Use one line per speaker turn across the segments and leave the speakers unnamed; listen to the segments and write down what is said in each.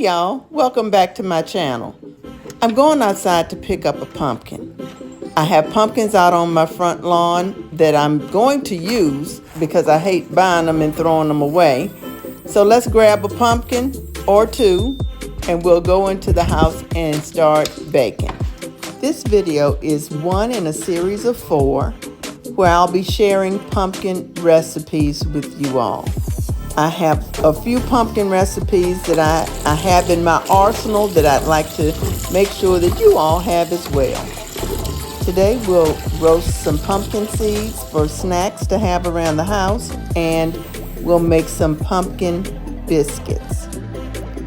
y'all, welcome back to my channel. I'm going outside to pick up a pumpkin. I have pumpkins out on my front lawn that I'm going to use because I hate buying them and throwing them away. So let's grab a pumpkin or two and we'll go into the house and start baking. This video is one in a series of 4 where I'll be sharing pumpkin recipes with you all. I have a few pumpkin recipes that I have in my arsenal that I'd like to make sure that you all have as well. Today we'll roast some pumpkin seeds for snacks to have around the house, and we'll make some pumpkin biscuits.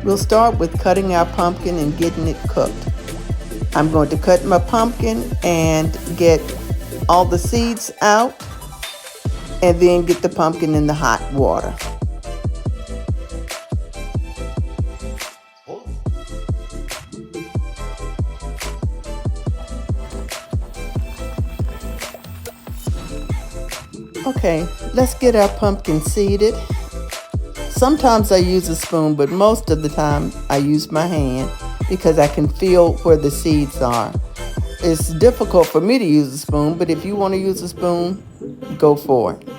We'll start with cutting our pumpkin and getting it cooked. I'm going to cut my pumpkin and get all the seeds out, and then get the pumpkin in the hot water. Okay, let's get our pumpkin seeded. Sometimes I use a spoon, but most of the time I use my hand because I can feel where the seeds are. It's difficult for me to use a spoon, but if you want to use a spoon, go for it.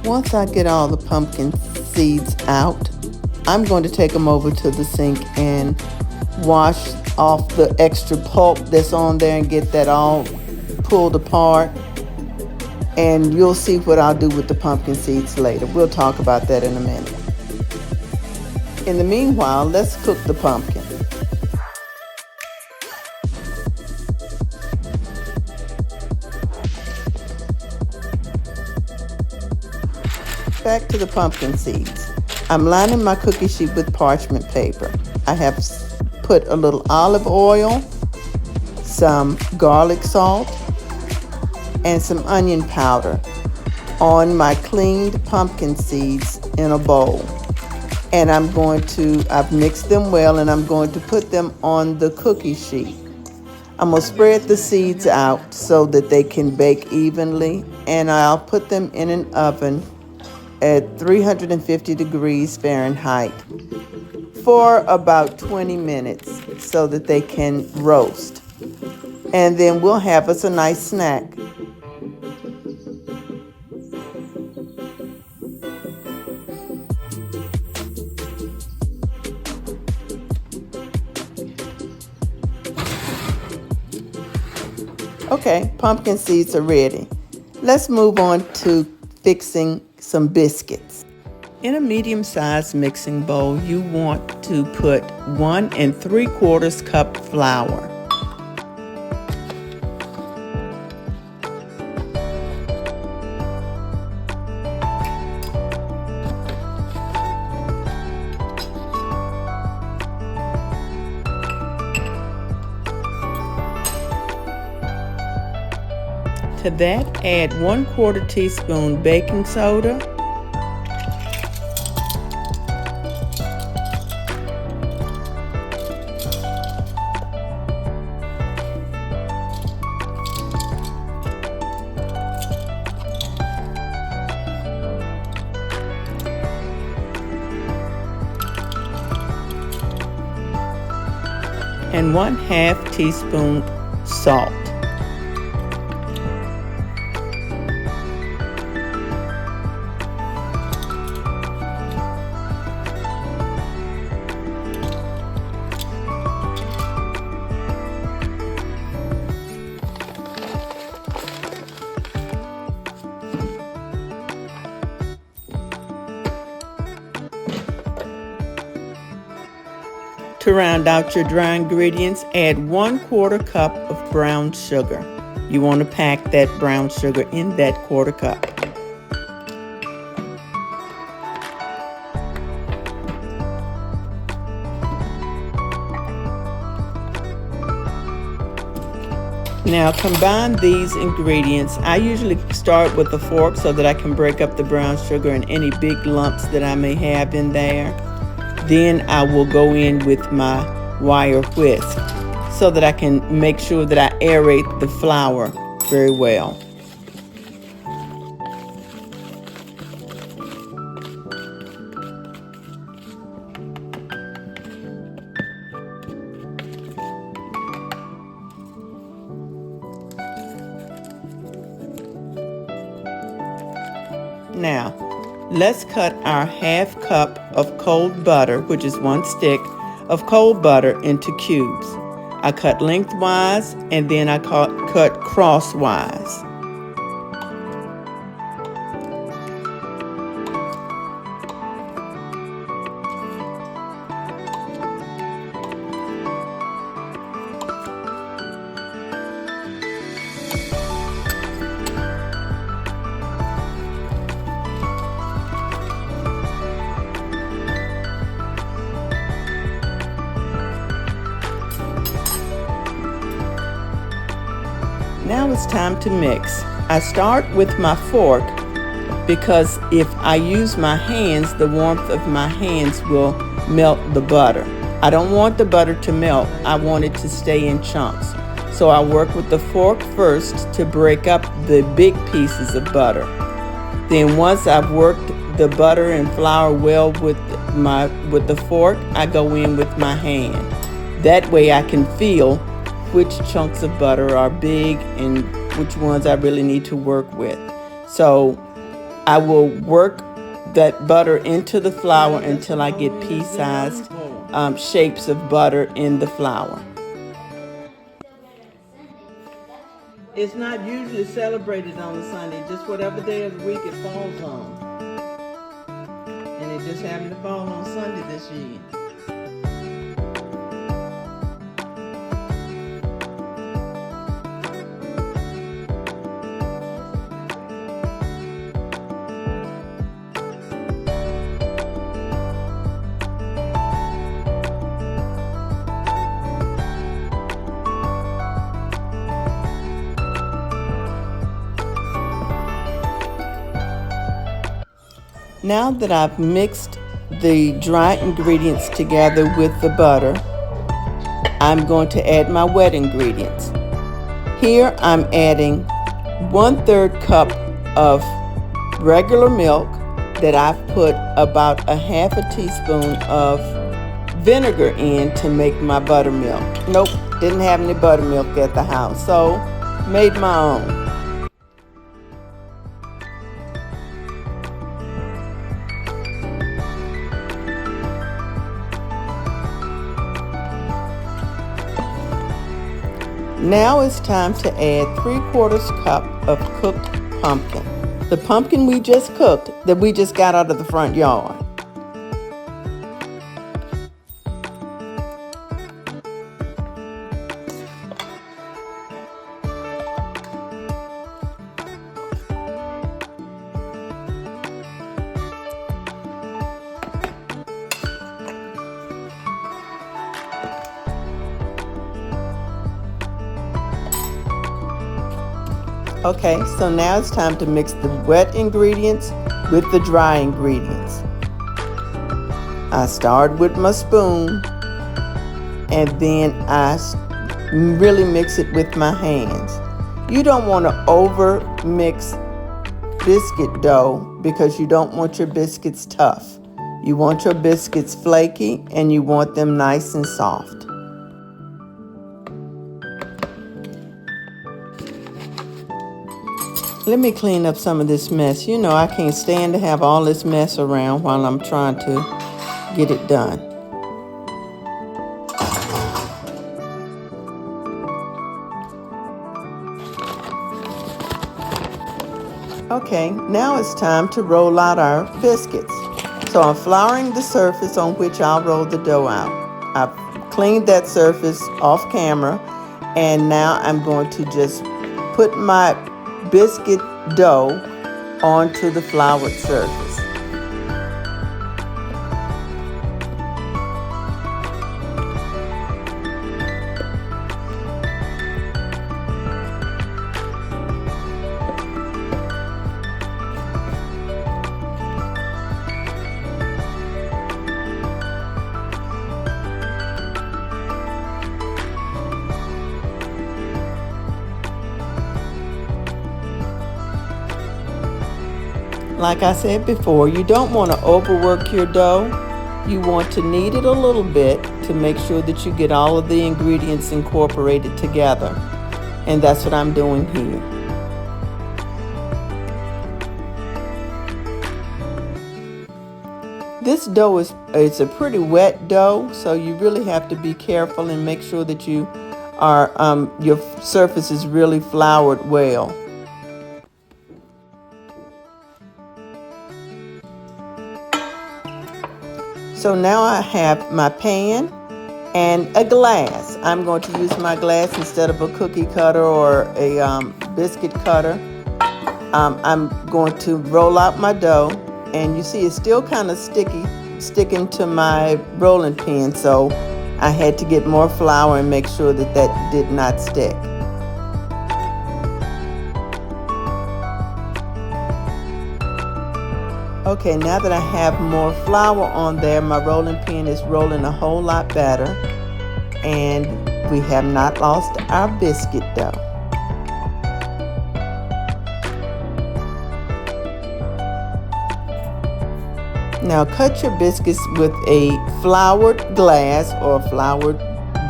Once I get all the pumpkin seeds out, I'm going to take them over to the sink and wash off the extra pulp that's on there and get that all pulled apart. And you'll see what I'll do with the pumpkin seeds later. We'll talk about that in a minute. In the meanwhile, let's cook the pumpkin. Back to the pumpkin seeds. I'm lining my cookie sheet with parchment paper. I have put a little olive oil, some garlic salt, and some onion powder on my cleaned pumpkin seeds in a bowl. And I've mixed them well, and I'm going to put them on the cookie sheet. I'm going to spread the seeds out so that they can bake evenly, and I'll put them in an oven at 350 degrees Fahrenheit for about 20 minutes so that they can roast. And then we'll have us a nice snack. Okay, pumpkin seeds are ready. Let's move on to fixing some biscuits. In a medium-sized mixing bowl, you want to put 1 3/4 cup flour. To that, add 1/4 teaspoon baking soda, and 1/2 teaspoon salt. To round out your dry ingredients, add 1/4 cup of brown sugar. You want to pack that brown sugar in that 1/4 cup. Now combine these ingredients. I usually start with a fork so that I can break up the brown sugar and any big lumps that I may have in there. Then I will go in with my wire whisk so that I can make sure that I aerate the flour very well. Now, let's cut our half cup of cold butter, which is 1 stick of cold butter, into cubes. I cut lengthwise and then I cut crosswise. Now it's time to mix. I start with my fork because if I use my hands, the warmth of my hands will melt the butter. I don't want the butter to melt. I want it to stay in chunks. So I work with the fork first to break up the big pieces of butter. Then once I've worked the butter and flour well with the fork, I go in with my hand. That way I can feel which chunks of butter are big and which ones I really need to work with. So I will work that butter into the flour until I get pea-sized shapes of butter in the flour. It's not usually celebrated on a Sunday, just whatever day of the week it falls on. And it just happened to fall on Sunday this year. Now that I've mixed the dry ingredients together with the butter, I'm going to add my wet ingredients. Here I'm adding 1/3 cup of regular milk that I've put about a half a teaspoon of vinegar in to make my buttermilk. Nope, didn't have any buttermilk at the house, so made my own. Now it's time to add 3/4 cup of cooked pumpkin. The pumpkin we just cooked, that we just got out of the front yard. Okay, so now it's time to mix the wet ingredients with the dry ingredients. I start with my spoon and then I really mix it with my hands. You don't want to over mix biscuit dough because you don't want your biscuits tough. You want your biscuits flaky and you want them nice and soft. Let me clean up some of this mess. You know, I can't stand to have all this mess around while I'm trying to get it done. Okay, now it's time to roll out our biscuits. So I'm flouring the surface on which I'll roll the dough out. I've cleaned that surface off camera, and now I'm going to just put my biscuit dough onto the floured surface. Like I said before, you don't want to overwork your dough. You want to knead it a little bit to make sure that you get all of the ingredients incorporated together. And that's what I'm doing here. This dough is a pretty wet dough, so you really have to be careful and make sure that you are your surface is really floured well. So now I have my pan and a glass. I'm going to use my glass instead of a cookie cutter or a biscuit cutter. I'm going to roll out my dough, and you see it's still kind of sticking to my rolling pin, so I had to get more flour and make sure that that did not stick. Okay, now that I have more flour on there, my rolling pin is rolling a whole lot better, and we have not lost our biscuit dough. Now cut your biscuits with a floured glass or floured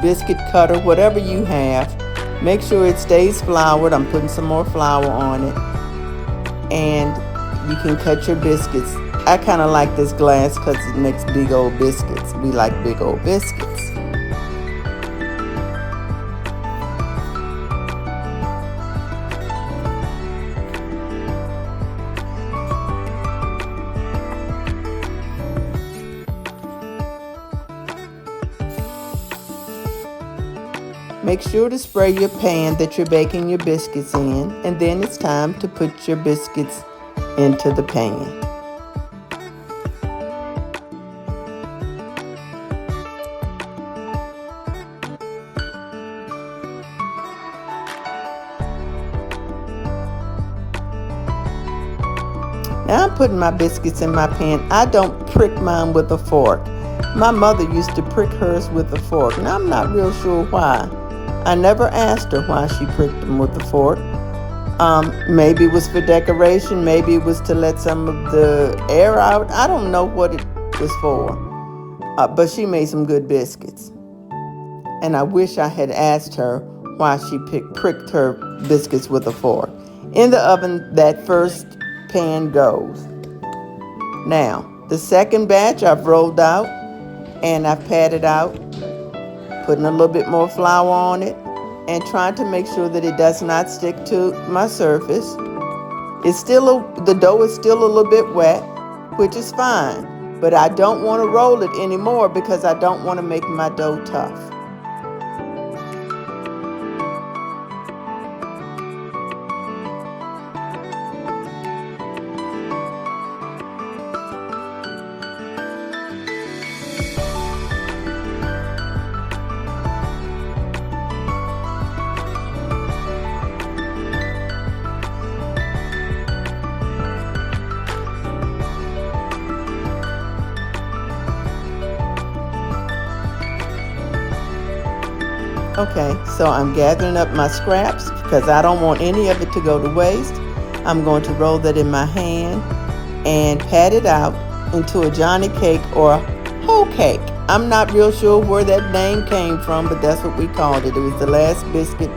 biscuit cutter, whatever you have. Make sure it stays floured. I'm putting some more flour on it. And you can cut your biscuits. I kind of like this glass because it makes big old biscuits. We like big old biscuits. Make sure to spray your pan that you're baking your biscuits in, and then it's time to put your biscuits into the pan. Now I'm putting my biscuits in my pan. I don't prick mine with a fork. My mother used to prick hers with a fork. Now I'm not real sure why. I never asked her why she pricked them with a fork. Maybe it was for decoration. Maybe it was to let some of the air out. I don't know what it was for. But she made some good biscuits. And I wish I had asked her why she pricked her biscuits with a fork. In the oven, that first pan goes. Now, the second batch I've rolled out and I've patted out, putting a little bit more flour on it and trying to make sure that it does not stick to my surface. The dough is still a little bit wet, which is fine, but I don't want to roll it anymore because I don't want to make my dough tough. Okay, so I'm gathering up my scraps because I don't want any of it to go to waste. I'm going to roll that in my hand and pat it out into a Johnny cake or a whole cake. I'm not real sure where that name came from, but that's what we called it. It was the last biscuit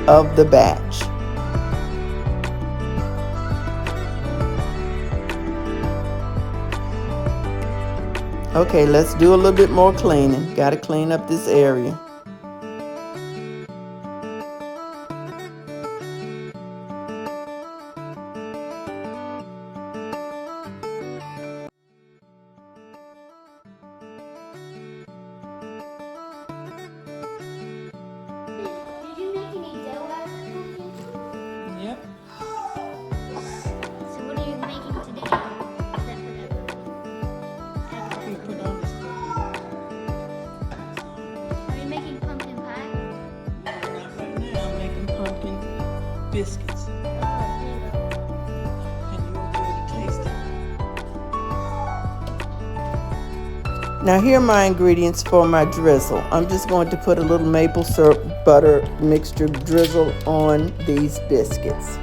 of the batch. Okay, let's do a little bit more cleaning. Got to clean up this area. Yep.
So what are you making today? Are you making pumpkin pie?
Right now I'm making pumpkin biscuits.
Oh, here you go.
And you'll be able to taste it. Now here are my ingredients for my drizzle. I'm just going to put a little maple syrup butter mixture drizzle on these biscuits.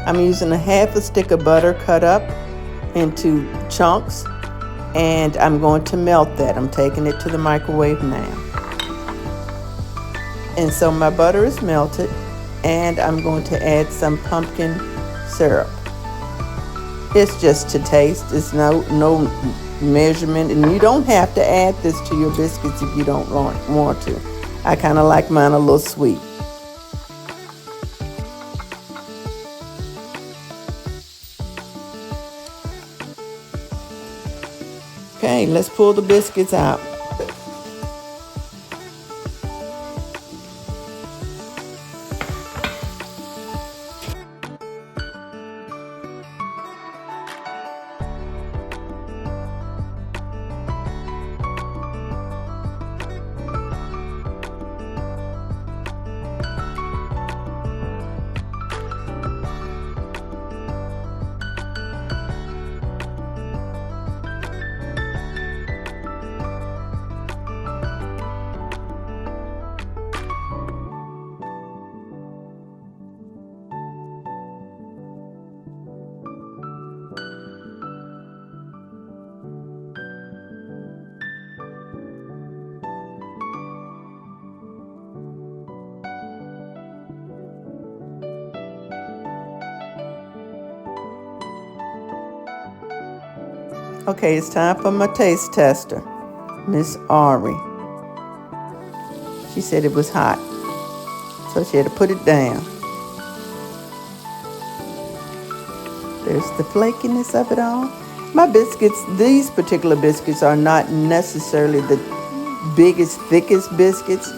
I'm using a half a stick of butter cut up into chunks, and I'm going to melt that. I'm taking it to the microwave now. And so my butter is melted, and I'm going to add some pumpkin syrup. It's just to taste. It's no measurement, and you don't have to add this to your biscuits if you don't want to. I kind of like mine a little sweet. Okay, let's pull the biscuits out. Okay, it's time for my taste tester, Miss Ari. She said it was hot, so she had to put it down. There's the flakiness of it all. My biscuits, these particular biscuits are not necessarily the biggest, thickest biscuits,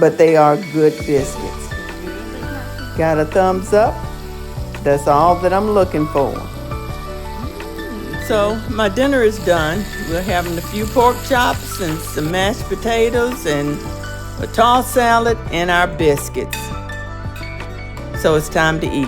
but they are good biscuits. Got a thumbs up? That's all that I'm looking for. So my dinner is done. We're having a few pork chops and some mashed potatoes and a tossed salad and our biscuits. So it's time to eat.